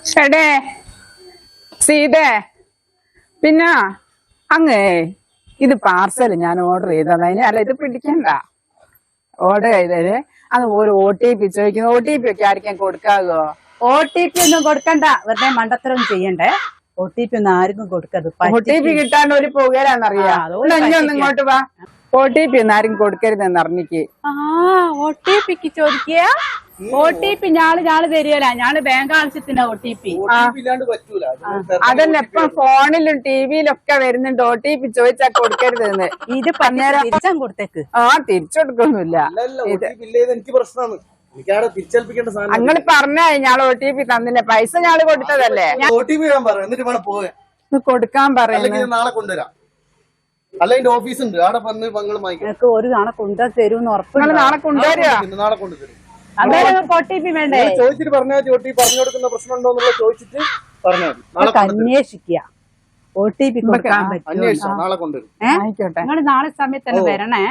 ഷടേ സീതേ പിന്നെ അങ്ങേ ഇത് പാർസൽ ഞാൻ ഓർഡർ ചെയ്തതിന് അല്ല ഇത് പിടിക്കണ്ട ഓർഡർ ചെയ്തത് അത് ഒരു OTP ചോദിക്കുന്നു OTP ഒക്കെ ആർക്കും കൊടുക്കാതോ OTP ഒന്നും കൊടുക്കണ്ട വെറുതെ മണ്ടത്തരം ചെയ്യണ്ടേ OTP ഒന്നും ആർക്കും കൊടുക്കരുത് OTP കിട്ടാണ്ട് ഒരു പുകരാന്നറിയാം ഇങ്ങോട്ട് വാ OTP ഒന്നും ആരും കൊടുക്കരുതെന്ന് അറിഞ്ഞിക്ക് OTPക്ക് ചോദിക്കുക OTP ഞാള് തരുവല്ല ഞാള് ബാങ്ക് ആവശ്യത്തിന് OTP അതല്ല ഇപ്പൊ ഫോണിലും ടിവിയിലൊക്കെ വരുന്നുണ്ട് OTP ചോദിച്ചാ കൊടുക്കരുതെന്ന് ഇത് പറഞ്ഞേരം തിരിച്ചാൻ കൊടുത്തേക്ക് തിരിച്ചു കൊടുക്കൊന്നുമില്ല എനിക്ക് പ്രശ്നമാണ് എനിക്കവിടെ തിരിച്ചേൽപ്പിക്കേണ്ട സാധനം നിങ്ങൾ പറഞ്ഞാ ഞാള് OTP തന്നില്ല പൈസ ഞാള് കൊടുത്തതല്ലേ OTP ഞാൻ പറയാം എന്നിട്ട് വേണം പോകാൻ കൊടുക്കാൻ പറയുന്നത് അല്ലെങ്കിൽ നാളെ കൊണ്ടുവരാം അല്ല എന്റെ ഓഫീസ് ഉണ്ട് അവിടെ വന്ന് പങ്കൾ നിനക്ക് ഒരു നാളെ കൊണ്ടു തരുമെന്ന് ഉറപ്പ് നിങ്ങൾ നാളെ കൊണ്ടുവരുക നാളെ കൊണ്ടുതരും അന്നേരം OTP വേണ്ടേ ചോദിച്ചിട്ട് പറഞ്ഞാൽ OTP പറഞ്ഞു കൊടുക്കുന്ന പ്രശ്നമുണ്ടോ എന്നുള്ളത് ചോദിച്ചിട്ട് പറഞ്ഞാൽ മതി അന്വേഷിക്കുക OTP കൊടുക്കാൻ പറ്റും അന്വേഷിച്ചാ നാളെ കൊണ്ടുവരും ആയിക്കോട്ടെ നിങ്ങൾ നാളെ സമയത്ത് തന്നെ വരണേ